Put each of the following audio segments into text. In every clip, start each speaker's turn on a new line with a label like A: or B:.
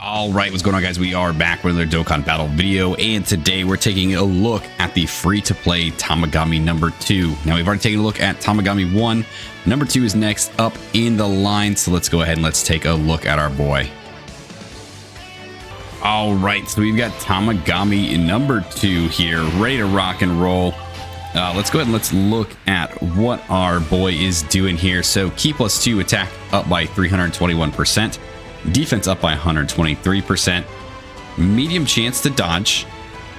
A: All right, what's going on, guys? We are back with another Dokkan battle video, and today we're taking a look at the free-to-play Tamagami number 2. Now, we've already taken a look at Tamagami 1. Number 2 is next up in the line, so let's go ahead and let's take a look at our boy. All right, so we've got Tamagami number 2 here, ready to rock and roll. Let's go ahead and let's look at what our boy is doing here. So, key +2, attack up by 321%. Defense up by 123%, medium chance to dodge,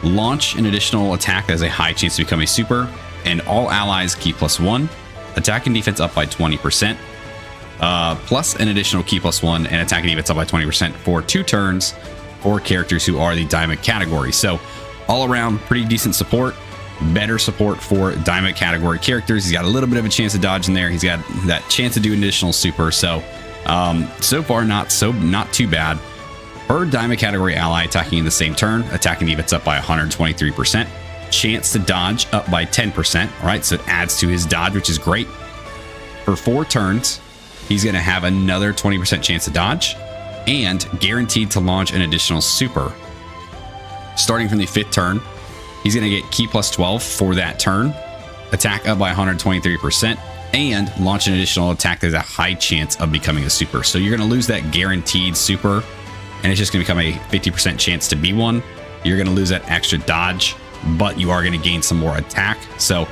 A: launch an additional attack that has a high chance to become a super, and all allies key +1, attack and defense up by 20%, plus an additional key +1 and attack and defense up by 20% for 2 turns for characters who are the diamond category. So all around pretty decent support, better support for diamond category characters. He's got a little bit of a chance to dodge in there. He's got that chance to do an additional super. So far not too bad. Per diamond category ally attacking in the same turn, attacking defense up by 123%, chance to dodge up by 10%. All right, so it adds to his dodge, which is great. For 4 turns, he's going to have another 20% chance to dodge and guaranteed to launch an additional super. Starting from the 5th turn, he's going to get key +12 for that turn, attack up by 123%, and launch an additional attack that has a high chance of becoming a super. So you're going to lose that guaranteed super, and it's just going to become a 50% chance to be one. You're going to lose that extra dodge, but you are going to gain some more attack. So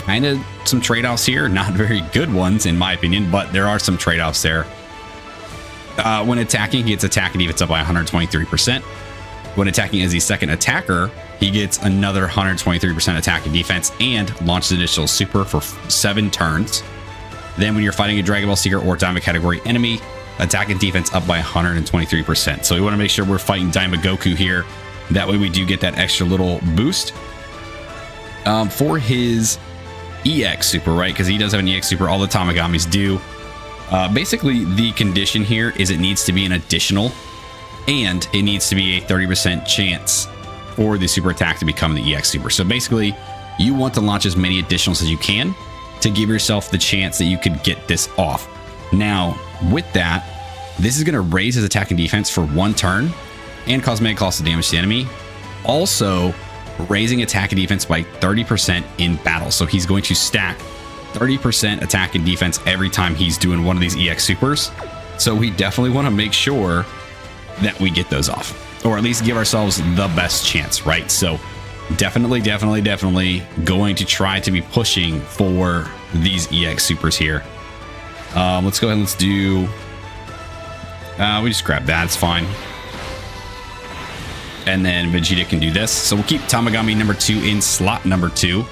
A: kind of some trade-offs here. Not very good ones, in my opinion, but there are some trade-offs there. When attacking, he gets attack and defense up by 123%. When attacking as the second attacker, he gets another 123% attack and defense and launches an additional super for 7 turns. Then when you're fighting a Dragon Ball Seeker or Diamond category enemy, attack and defense up by 123%. So we want to make sure we're fighting Diamond Goku here. That way we do get that extra little boost. For his EX super, right? Because he does have an EX super. All the Tamagamis do. Basically, the condition here is it needs to be an additional, and it needs to be a 30% chance for the super attack to become the EX super. So basically, you want to launch as many additionals as you can to give yourself the chance that you could get this off. Now, with that, this is going to raise his attack and defense for 1 turn and cause mega cost of damage to the enemy. Also, raising attack and defense by 30% in battle. So he's going to stack 30% attack and defense every time he's doing one of these EX supers. So we definitely want to make sure that we get those off, or at least give ourselves the best chance, right? So definitely going to try to be pushing for these EX supers here. Let's go ahead and let's do, we just grab that, it's fine. And then Vegeta can do this. So we'll keep Tamagami number 2 in slot number 2.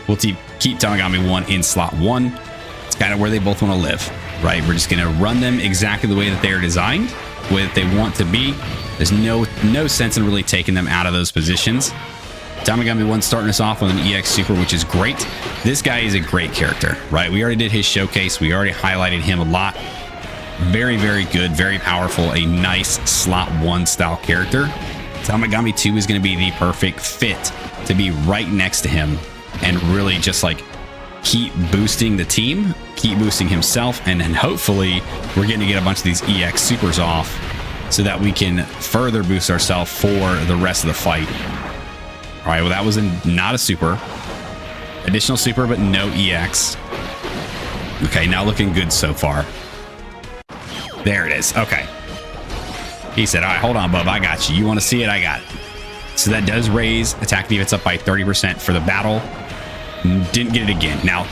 A: We'll keep Tamagami 1 in slot 1. It's kind of where they both want to live, right? We're just going to run them exactly the way that they are designed, the way that they want to be. There's no sense in really taking them out of those positions. Tamagami 1 starting us off with an EX super, which is great. This guy is a great character, right? We already did his showcase. We already highlighted him a lot. Very, very good, very powerful, a nice slot 1 style character. Tamagami 2 is going to be the perfect fit to be right next to him and really just like keep boosting the team, keep boosting himself, and then hopefully we're getting to get a bunch of these EX supers off so that we can further boost ourselves for the rest of the fight. All right, well, that was not a super. Additional super, but no EX. Okay, now looking good so far. There it is. Okay. He said, all right, hold on, bub. I got you. You want to see it? I got it. So that does raise attack defense up by 30% for the battle. Didn't get it again. Now,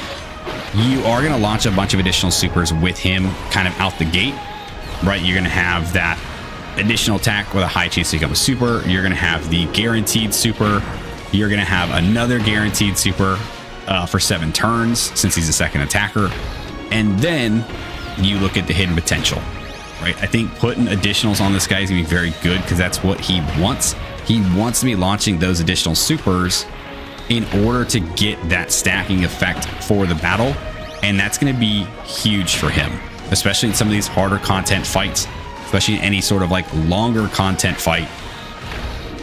A: you are going to launch a bunch of additional supers with him kind of out the gate, right? You're going to have that additional attack with a high chance to become a super. You're going to have the guaranteed super. You're going to have another guaranteed super for 7 turns since he's a second attacker. And then you look at the hidden potential, right? I think putting additionals on this guy is going to be very good because that's what he wants. He wants to be launching those additional supers in order to get that stacking effect for the battle. And that's going to be huge for him, especially in some of these harder content fights, especially in any sort of like longer content fight.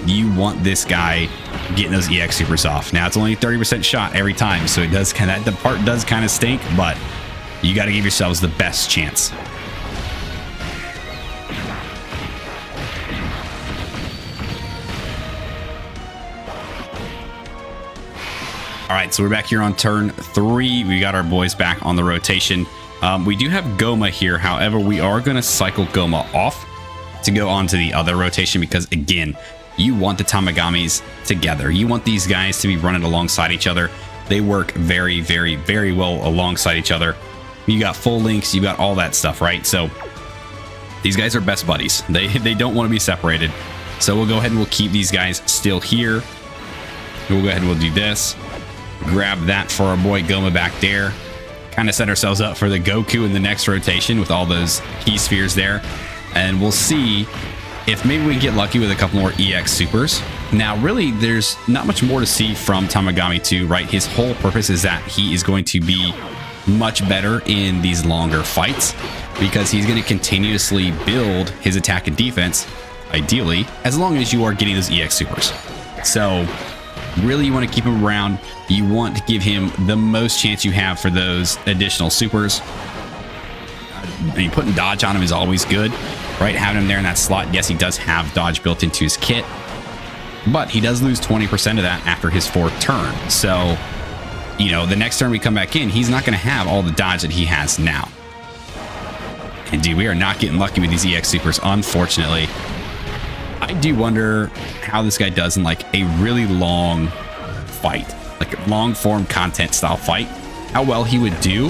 A: You want this guy getting those EX supers off. Now it's only a 30% shot every time, so it does kind of, the part does kind of stink, but you got to give yourselves the best chance. All right, so we're back here on turn 3. We got our boys back on the rotation. We do have Goma here. However, we are going to cycle Goma off to go on to the other rotation because, again, you want the Tamagamis together. You want these guys to be running alongside each other. They work very, very, very well alongside each other. You got full links, you got all that stuff, right? So these guys are best buddies. They don't want to be separated. So we'll go ahead and we'll keep these guys still here. We'll go ahead and we'll do this. Grab that for our boy Goma back there. Kind of set ourselves up for the Goku in the next rotation with all those key spheres there. And we'll see if maybe we get lucky with a couple more EX supers. Now, really, there's not much more to see from Tamagami 2, right? His whole purpose is that he is going to be much better in these longer fights because he's going to continuously build his attack and defense, ideally, as long as you are getting those EX supers. So really, you want to keep him around. You want to give him the most chance you have for those additional supers. I mean, putting dodge on him is always good, right? Having him there in that slot. Yes, he does have dodge built into his kit, but he does lose 20% of that after his 4th turn. So, you know, the next turn we come back in, he's not going to have all the dodge that he has now. And dude, we are not getting lucky with these EX supers, unfortunately. I do wonder how this guy does in like a really long fight, like a long form content style fight, how well he would do.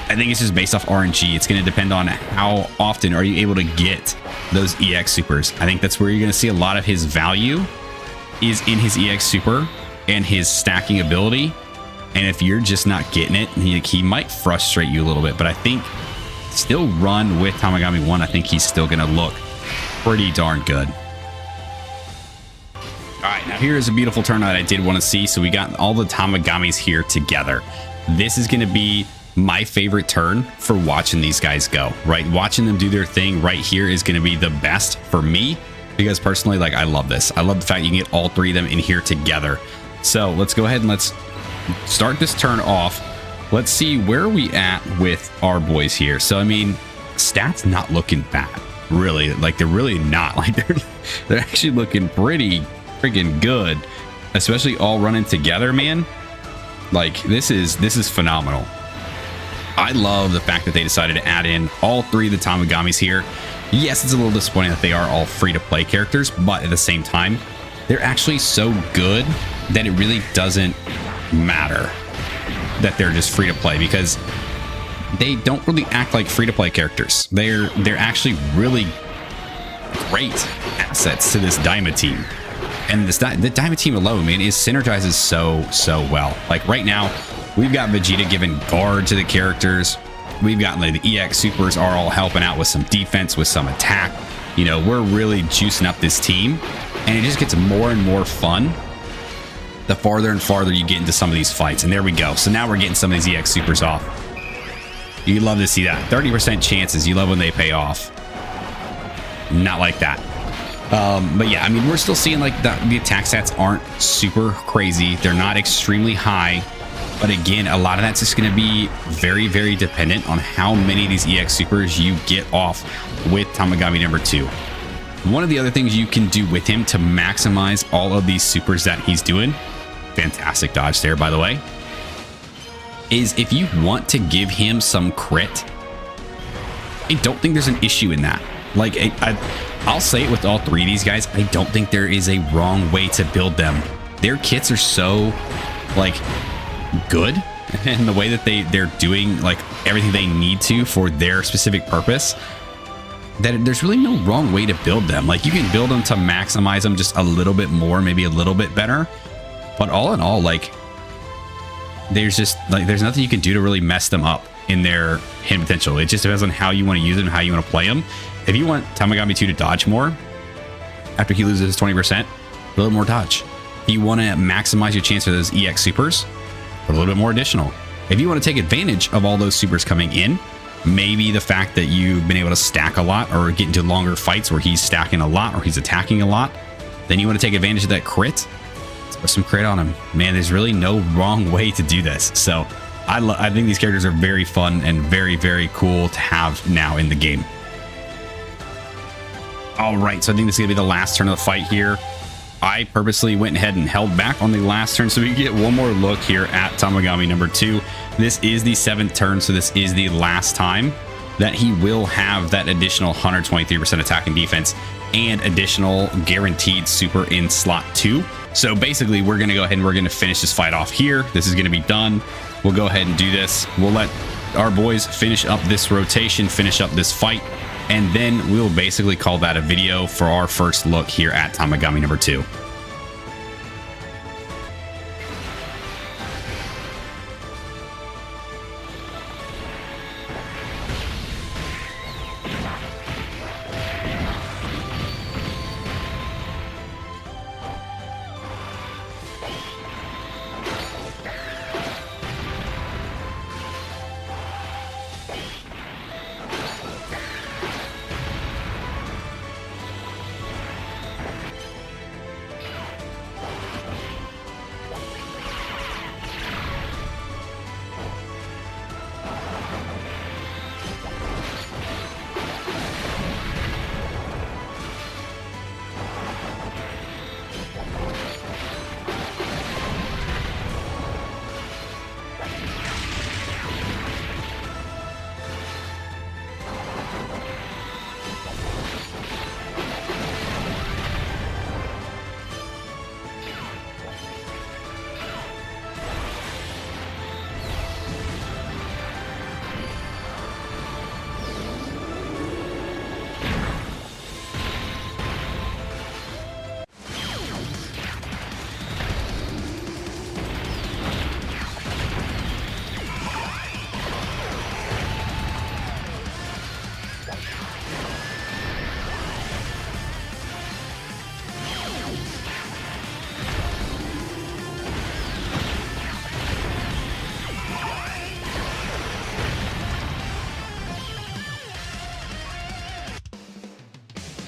A: I think it's just based off RNG. It's going to depend on how often are you able to get those EX supers. I think that's where you're going to see a lot of his value is in his EX super and his stacking ability. And if you're just not getting it, he might frustrate you a little bit, but I think still run with Tamagami 1. I think he's still going to look pretty darn good. All right, now here is a beautiful turn that I did want to see. So we got all the Tamagamis here together. This is going to be my favorite turn for watching these guys go, right? Watching them do their thing right here is going to be the best for me because personally, like, I love this. I love the fact you can get all 3 of them in here together. So let's go ahead and let's start this turn off. Let's see where are we at with our boys here. So, I mean, stats not looking bad, really. Like, they're really not. Like, they're actually looking pretty freaking good, especially all running together, man. Like, this is phenomenal. I love the fact that they decided to add in all 3 of the Tamagamis here. Yes, it's a little disappointing that they are all free-to-play characters, but at the same time, they're actually so good that it really doesn't matter that they're just free-to-play because they don't really act like free-to-play characters. They're actually really great assets to this Daima team. And the Daima team alone, man, is synergizes so well. Like right now, we've got Vegeta giving guard to the characters. We've got like the EX supers are all helping out with some defense, with some attack. You know, we're really juicing up this team, and it just gets more and more fun the farther and farther you get into some of these fights. And there we go. So now we're getting some of these EX supers off. You love to see that. 30% chances. You love when they pay off. Not like that. But yeah, I mean, we're still seeing like the attack stats aren't super crazy. They're not extremely high. But again, a lot of that's just going to be very, very dependent on how many of these EX supers you get off with Tamagami number 2. One of the other things you can do with him to maximize all of these supers that he's doing, fantastic dodge there, by the way, is if you want to give him some crit, I don't think there's an issue in that. Like, I'll say it with all 3 of these guys, I don't think there is a wrong way to build them. Their kits are so, like, good, and the way that they're doing, like, everything they need to for their specific purpose, that there's really no wrong way to build them. Like, you can build them to maximize them just a little bit more, maybe a little bit better, but all in all, like, there's nothing you can do to really mess them up in their hidden potential. It just depends on how you want to use them, how you want to play them. If you want Tamagami 2 to dodge more after he loses 20%, a little more dodge. If you want to maximize your chance for those EX supers, put a little bit more additional. If you want to take advantage of all those supers coming in, maybe the fact that you've been able to stack a lot or get into longer fights where he's stacking a lot or he's attacking a lot, then you want to take advantage of that crit, let's put some crit on him. Man, there's really no wrong way to do this. So I think these characters are very fun and very, very cool to have now in the game. All right, so I think this is going to be the last turn of the fight here. I purposely went ahead and held back on the last turn so we get one more look here at Tamagami number 2. This is the 7th turn, so this is the last time that he will have that additional 123% attack and defense and additional guaranteed super in slot 2. So basically, we're going to go ahead and we're going to finish this fight off here. This is going to be done. We'll go ahead and do this. We'll let our boys finish up this rotation, finish up this fight, and then we'll basically call that a video for our first look here at Tamagami number 2.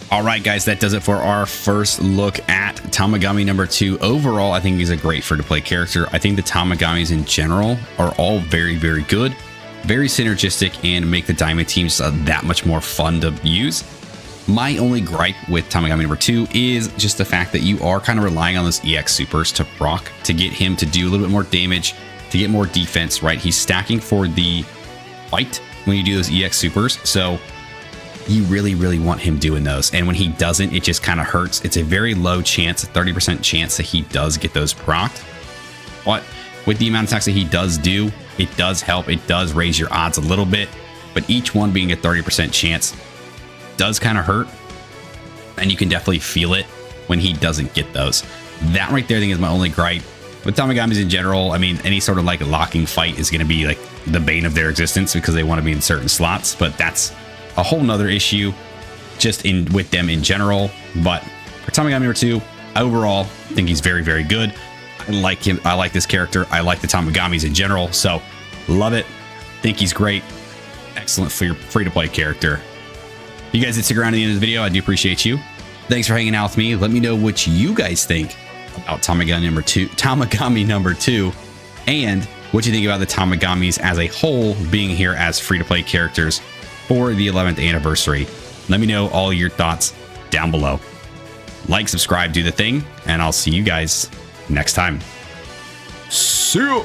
A: All right, guys, that does it for our first look at Tamagami number 2. Overall, I think he's a great free-to-play character. I think the Tamagamis in general are all very, very good, very synergistic, and make the Diamond teams that much more fun to use. My only gripe with Tamagami number 2 is just the fact that you are kind of relying on those EX supers to proc to get him to do a little bit more damage, to get more defense, right? He's stacking for the fight when you do those EX supers, so you really, really want him doing those. And when he doesn't, it just kind of hurts. It's a very low chance, a 30% chance that he does get those procced. But with the amount of attacks that he does do, it does help. It does raise your odds a little bit. But each one being a 30% chance does kind of hurt. And you can definitely feel it when he doesn't get those. That right there, I think, is my only gripe. With Tamagamis in general, I mean, any sort of like locking fight is going to be like the bane of their existence because they want to be in certain slots. But that's a whole nother issue just in with them in general. But for Tamagami number 2, overall, I think he's very, very good. I like him. I like this character. I like the Tamagamis in general. So love it. Think he's great. Excellent free-to-play character. You guys did stick around to the end of the video. I do appreciate you. Thanks for hanging out with me. Let me know what you guys think about Tamagami number 2, and what you think about the Tamagamis as a whole being here as free-to-play characters for the 11th anniversary. Let me know all your thoughts down below. Like, subscribe, do the thing, and I'll see you guys next time. See you.